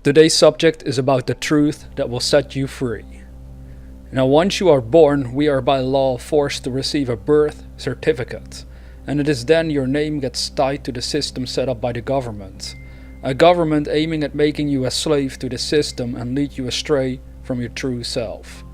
Today's subject is about the truth that will set you free. Now, once you are born, we are by law forced to receive a birth certificate, and it is then your name gets tied to the system set up by the government. A government aiming at making you a slave to the system and lead you astray from your true self.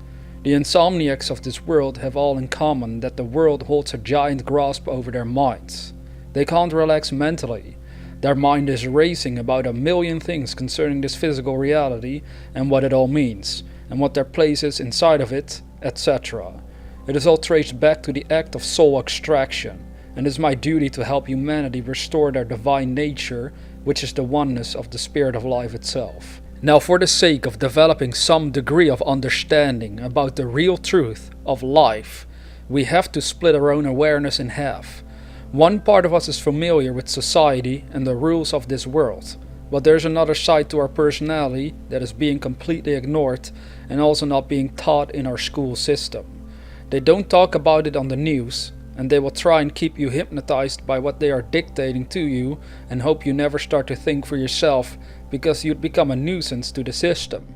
The insomniacs of this world have all in common that the world holds a giant grasp over their minds. They can't relax mentally. Their mind is racing about a million things concerning this physical reality and what it all means, and what their place is inside of it, etc. It is all traced back to the act of soul extraction, and it is my duty to help humanity restore their divine nature, which is the oneness of the spirit of life itself. Now, for the sake of developing some degree of understanding about the real truth of life, we have to split our own awareness in half. One part of us is familiar with society and the rules of this world, but there's another side to our personality that is being completely ignored and also not being taught in our school system. They don't talk about it on the news, and they will try and keep you hypnotized by what they are dictating to you and hope you never start to think for yourself because you'd become a nuisance to the system.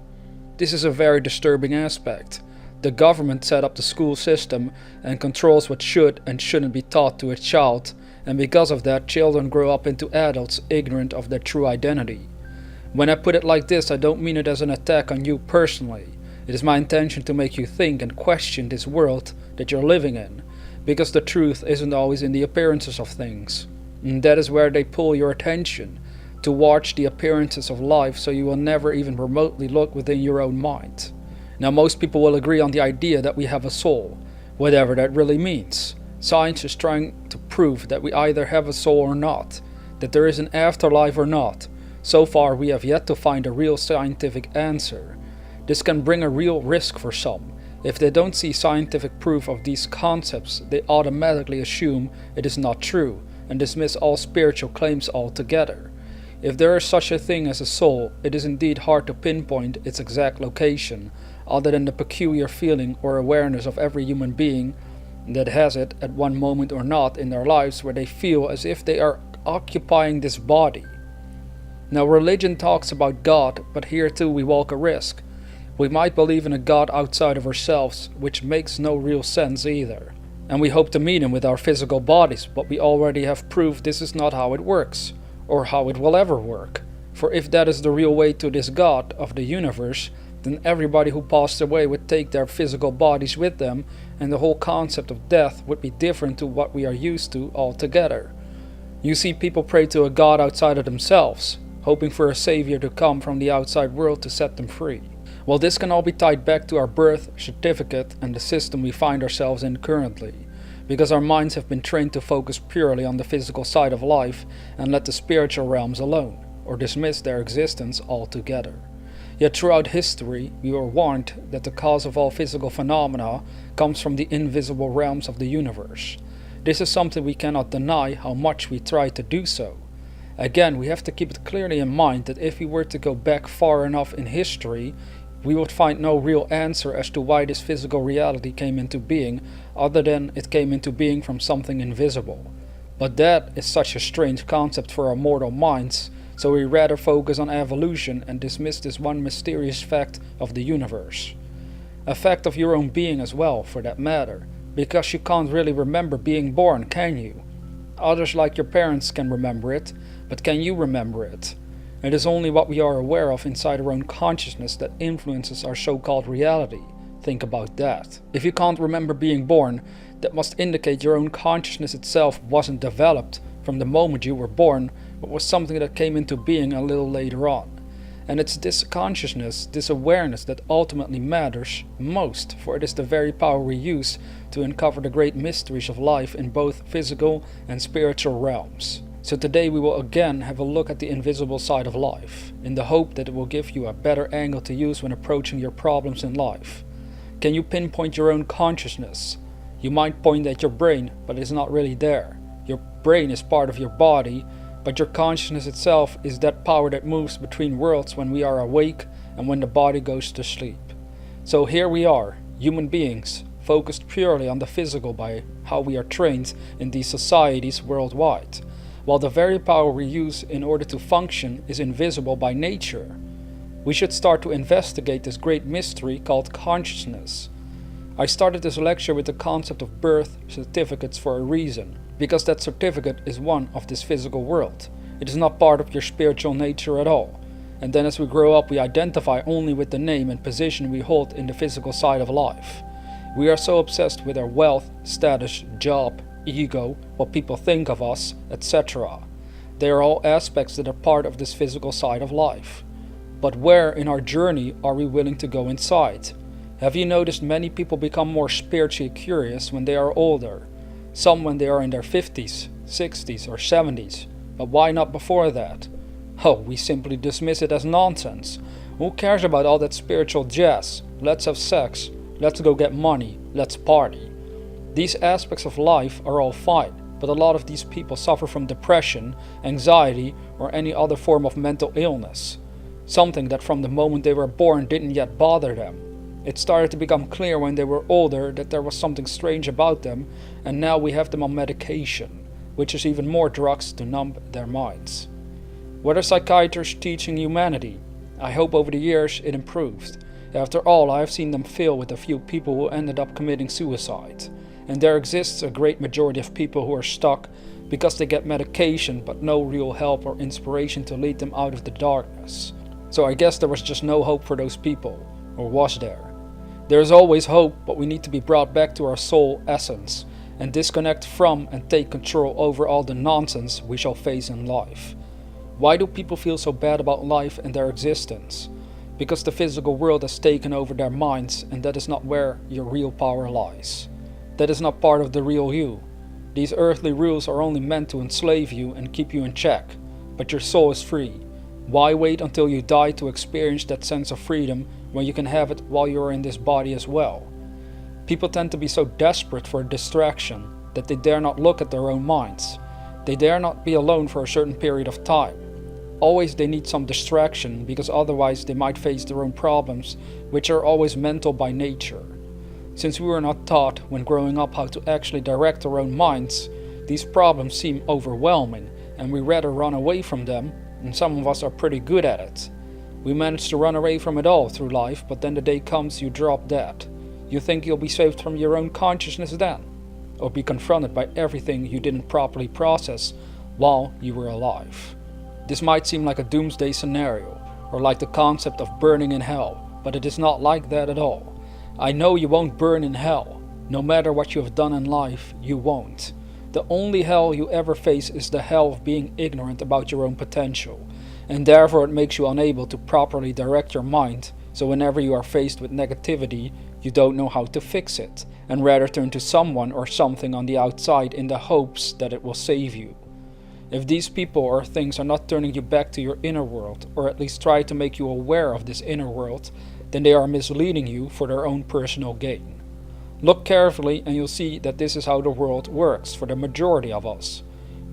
This is a very disturbing aspect. The government set up the school system and controls what should and shouldn't be taught to a child, and because of that, children grow up into adults ignorant of their true identity. When I put it like this, I don't mean it as an attack on you personally. It is my intention to make you think and question this world that you're living in, because the truth isn't always in the appearances of things. And that is where they pull your attention, to watch the appearances of life so you will never even remotely look within your own mind. Now, most people will agree on the idea that we have a soul, whatever that really means. Science is trying to prove that we either have a soul or not, that there is an afterlife or not. So far, we have yet to find a real scientific answer. This can bring a real risk for some. If they don't see scientific proof of these concepts, they automatically assume it is not true and dismiss all spiritual claims altogether. If there is such a thing as a soul, it is indeed hard to pinpoint its exact location, other than the peculiar feeling or awareness of every human being that has it at one moment or not in their lives, where they feel as if they are occupying this body. Now, religion talks about God, but here too we walk a risk. We might believe in a God outside of ourselves, which makes no real sense either. And we hope to meet him with our physical bodies, but we already have proved this is not how it works, or how it will ever work. For if that is the real way to this God of the universe, then everybody who passed away would take their physical bodies with them, and the whole concept of death would be different to what we are used to altogether. You see, people pray to a God outside of themselves, hoping for a savior to come from the outside world to set them free. Well, this can all be tied back to our birth certificate and the system we find ourselves in currently, because our minds have been trained to focus purely on the physical side of life and let the spiritual realms alone, or dismiss their existence altogether. Yet throughout history, we were warned that the cause of all physical phenomena comes from the invisible realms of the universe. This is something we cannot deny, how much we try to do so. Again, we have to keep it clearly in mind that if we were to go back far enough in history, we would find no real answer as to why this physical reality came into being, other than it came into being from something invisible. But that is such a strange concept for our mortal minds, so we rather focus on evolution and dismiss this one mysterious fact of the universe. A fact of your own being as well, for that matter, because you can't really remember being born, can you? Others like your parents can remember it, but can you remember it? It is only what we are aware of inside our own consciousness that influences our so-called reality. Think about that. If you can't remember being born, that must indicate your own consciousness itself wasn't developed from the moment you were born, but was something that came into being a little later on. And it's this consciousness, this awareness that ultimately matters most, for it is the very power we use to uncover the great mysteries of life in both physical and spiritual realms. So today we will again have a look at the invisible side of life, in the hope that it will give you a better angle to use when approaching your problems in life. Can you pinpoint your own consciousness? You might point at your brain, but it's not really there. Your brain is part of your body, but your consciousness itself is that power that moves between worlds when we are awake and when the body goes to sleep. So here we are, human beings, focused purely on the physical by how we are trained in these societies worldwide, while the very power we use in order to function is invisible by nature. We should start to investigate this great mystery called consciousness. I started this lecture with the concept of birth certificates for a reason, because that certificate is one of this physical world. It is not part of your spiritual nature at all. And then as we grow up, we identify only with the name and position we hold in the physical side of life. We are so obsessed with our wealth, status, job, ego, what people think of us, etc. They are all aspects that are part of this physical side of life. But where in our journey are we willing to go inside? Have you noticed many people become more spiritually curious when they are older? Some when they are in their 50s, 60s or 70s. But why not before that? Oh, we simply dismiss it as nonsense. Who cares about all that spiritual jazz? Let's have sex. Let's go get money. Let's party. These aspects of life are all fine, but a lot of these people suffer from depression, anxiety, or any other form of mental illness. Something that from the moment they were born didn't yet bother them. It started to become clear when they were older that there was something strange about them, and now we have them on medication, which is even more drugs to numb their minds. What are psychiatrists teaching humanity? I hope over the years it improves. After all, I have seen them fail with a few people who ended up committing suicide. And there exists a great majority of people who are stuck because they get medication but no real help or inspiration to lead them out of the darkness. So I guess there was just no hope for those people. Or was there? There is always hope, but we need to be brought back to our soul essence and disconnect from and take control over all the nonsense we shall face in life. Why do people feel so bad about life and their existence? Because the physical world has taken over their minds, and that is not where your real power lies. That is not part of the real you. These earthly rules are only meant to enslave you and keep you in check, but your soul is free. Why wait until you die to experience that sense of freedom when you can have it while you are in this body as well? People tend to be so desperate for a distraction that they dare not look at their own minds. They dare not be alone for a certain period of time. Always they need some distraction, because otherwise they might face their own problems, which are always mental by nature. Since we were not taught when growing up how to actually direct our own minds, these problems seem overwhelming and we rather run away from them, and some of us are pretty good at it. We manage to run away from it all through life, but then the day comes you drop dead. You think you'll be saved from your own consciousness then, or be confronted by everything you didn't properly process while you were alive. This might seem like a doomsday scenario, or like the concept of burning in hell, but it is not like that at all. I know you won't burn in hell. No matter what you have done in life, you won't. The only hell you ever face is the hell of being ignorant about your own potential, and therefore it makes you unable to properly direct your mind, so whenever you are faced with negativity, you don't know how to fix it, and rather turn to someone or something on the outside in the hopes that it will save you. If these people or things are not turning you back to your inner world, or at least try to make you aware of this inner world, then they are misleading you for their own personal gain. Look carefully and you'll see that this is how the world works for the majority of us.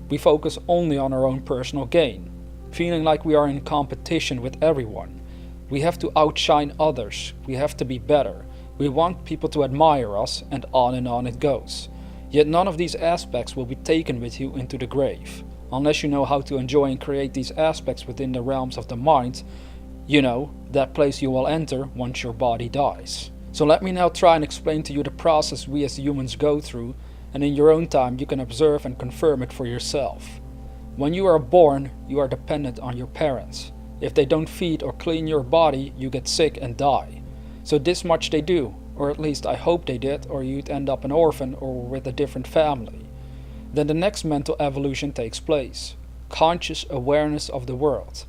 We focus only on our own personal gain, feeling like we are in competition with everyone. We have to outshine others, we have to be better, we want people to admire us, and on it goes. Yet none of these aspects will be taken with you into the grave. Unless you know how to enjoy and create these aspects within the realms of the mind, you know, that place you will enter once your body dies. So let me now try and explain to you the process we as humans go through, and in your own time you can observe and confirm it for yourself. When you are born, you are dependent on your parents. If they don't feed or clean your body, you get sick and die. So this much they do, or at least I hope they did, or you'd end up an orphan or with a different family. Then the next mental evolution takes place. Conscious awareness of the world.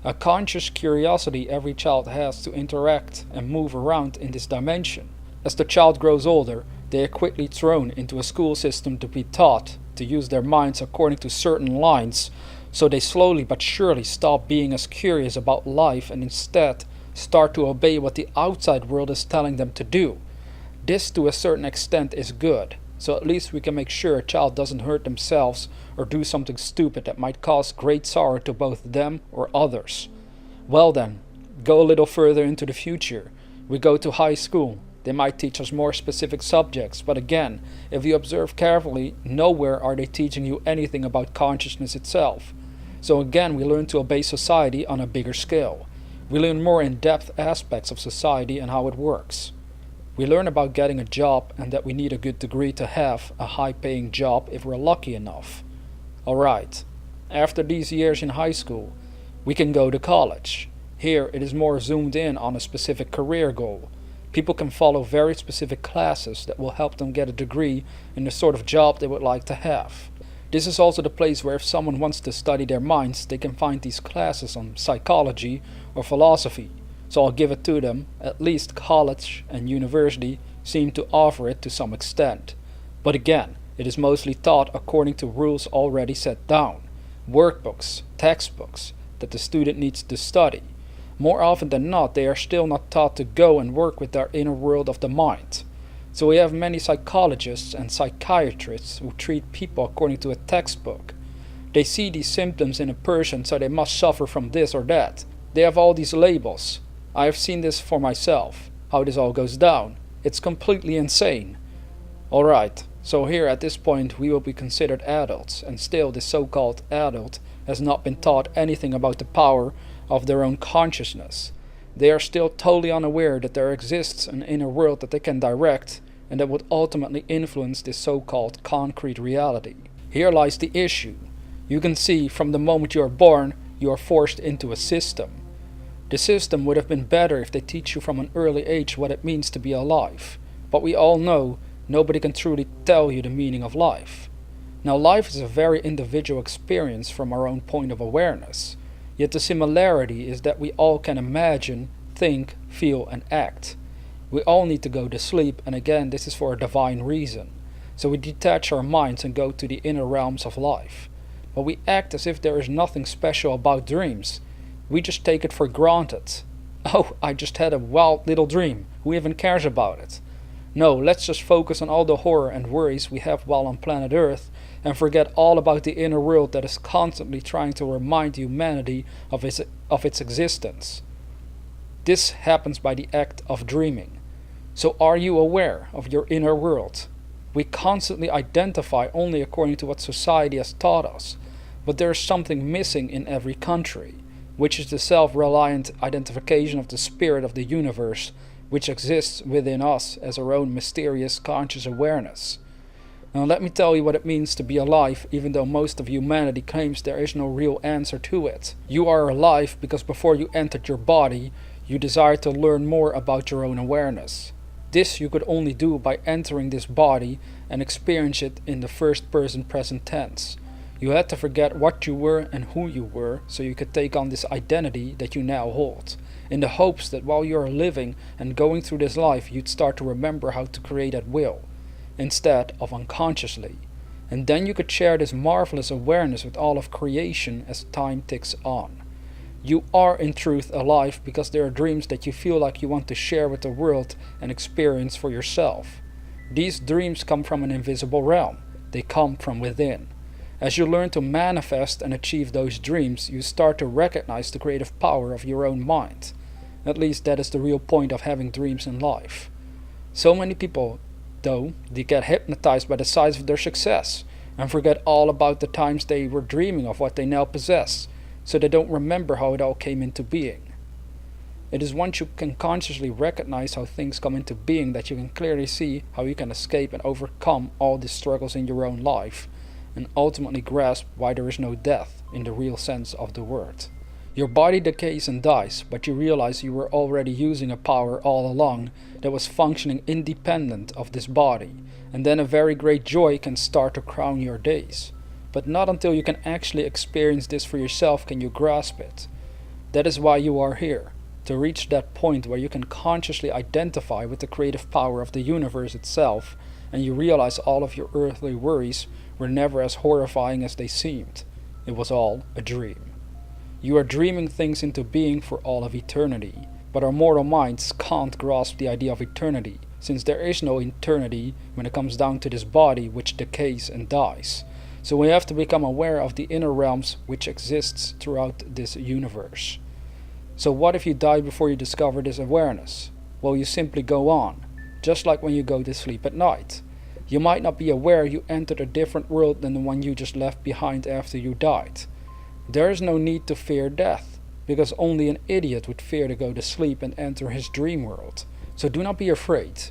A conscious curiosity every child has to interact and move around in this dimension. As the child grows older, they are quickly thrown into a school system to be taught to use their minds according to certain lines, so they slowly but surely stop being as curious about life and instead start to obey what the outside world is telling them to do. This to a certain extent is good. So at least we can make sure a child doesn't hurt themselves or do something stupid that might cause great sorrow to both them or others. Well then, go a little further into the future. We go to high school. They might teach us more specific subjects, but again, if you observe carefully, nowhere are they teaching you anything about consciousness itself. So again, we learn to obey society on a bigger scale. We learn more in-depth aspects of society and how it works. We learn about getting a job and that we need a good degree to have a high-paying job if we're lucky enough. Alright, after these years in high school, we can go to college. Here it is more zoomed in on a specific career goal. People can follow very specific classes that will help them get a degree in the sort of job they would like to have. This is also the place where if someone wants to study their minds, they can find these classes on psychology or philosophy. So I'll give it to them, at least college and university seem to offer it to some extent. But again, it is mostly taught according to rules already set down, workbooks, textbooks, that the student needs to study. More often than not, they are still not taught to go and work with their inner world of the mind. So we have many psychologists and psychiatrists who treat people according to a textbook. They see these symptoms in a person, so they must suffer from this or that. They have all these labels. I have seen this for myself, how this all goes down. It's completely insane. Alright, so here at this point we will be considered adults, and still this so-called adult has not been taught anything about the power of their own consciousness. They are still totally unaware that there exists an inner world that they can direct and that would ultimately influence this so-called concrete reality. Here lies the issue. You can see from the moment you are born, you are forced into a system. The system would have been better if they teach you from an early age what it means to be alive. But we all know nobody can truly tell you the meaning of life. Now life is a very individual experience from our own point of awareness. Yet the similarity is that we all can imagine, think, feel and act. We all need to go to sleep, and again this is for a divine reason. So we detach our minds and go to the inner realms of life. But we act as if there is nothing special about dreams. We just take it for granted. Oh, I just had a wild little dream. Who even cares about it? No, let's just focus on all the horror and worries we have while on planet Earth and forget all about the inner world that is constantly trying to remind humanity of its existence. This happens by the act of dreaming. So are you aware of your inner world? We constantly identify only according to what society has taught us, but there is something missing in every country, which is the self-reliant identification of the spirit of the universe, which exists within us as our own mysterious conscious awareness. Now let me tell you what it means to be alive, even though most of humanity claims there is no real answer to it. You are alive because before you entered your body, you desired to learn more about your own awareness. This you could only do by entering this body and experience it in the first person present tense. You had to forget what you were and who you were so you could take on this identity that you now hold, in the hopes that while you are living and going through this life you'd start to remember how to create at will, instead of unconsciously. And then you could share this marvelous awareness with all of creation as time ticks on. You are in truth alive because there are dreams that you feel like you want to share with the world and experience for yourself. These dreams come from an invisible realm. They come from within. As you learn to manifest and achieve those dreams, you start to recognize the creative power of your own mind. At least that is the real point of having dreams in life. So many people, though, they get hypnotized by the size of their success and forget all about the times they were dreaming of what they now possess, so they don't remember how it all came into being. It is once you can consciously recognize how things come into being that you can clearly see how you can escape and overcome all the struggles in your own life, and ultimately grasp why there is no death in the real sense of the word. Your body decays and dies, but you realize you were already using a power all along that was functioning independent of this body, and then a very great joy can start to crown your days. But not until you can actually experience this for yourself can you grasp it. That is why you are here, to reach that point where you can consciously identify with the creative power of the universe itself, and you realize all of your earthly worries were never as horrifying as they seemed. It was all a dream. You are dreaming things into being for all of eternity, but our mortal minds can't grasp the idea of eternity, since there is no eternity when it comes down to this body which decays and dies. So we have to become aware of the inner realms which exists throughout this universe. So what if you die before you discover this awareness? Well, you simply go on, just like when you go to sleep at night. You might not be aware you entered a different world than the one you just left behind after you died. There is no need to fear death. because only an idiot would fear to go to sleep and enter his dream world. So do not be afraid.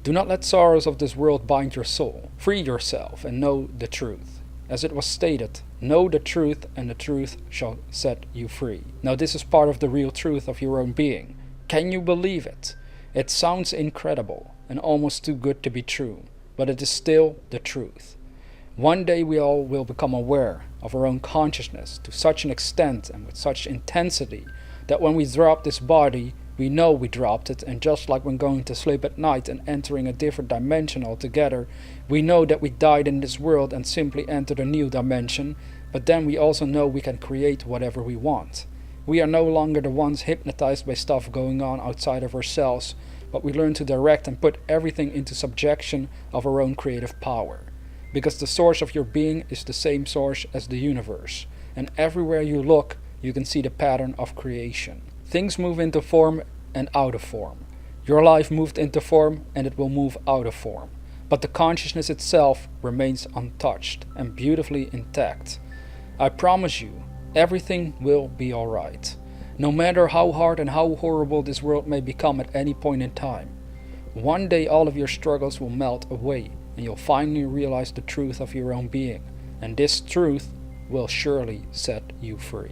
Do not let sorrows of this world bind your soul. Free yourself and know the truth. As it was stated, know the truth and the truth shall set you free. Now this is part of the real truth of your own being. Can you believe it? It sounds incredible and almost too good to be true, but it is still the truth. One day we all will become aware of our own consciousness to such an extent and with such intensity that when we drop this body, we know we dropped it, and just like when going to sleep at night and entering a different dimension altogether, we know that we died in this world and simply entered a new dimension, but then we also know we can create whatever we want. We are no longer the ones hypnotized by stuff going on outside of ourselves, but we learn to direct and put everything into subjection of our own creative power. Because the source of your being is the same source as the universe, and everywhere you look, you can see the pattern of creation. Things move into form and out of form. Your life moved into form and it will move out of form. But the consciousness itself remains untouched and beautifully intact. I promise you, everything will be alright. No matter how hard and how horrible this world may become at any point in time. One day all of your struggles will melt away and you'll finally realize the truth of your own being. And this truth will surely set you free.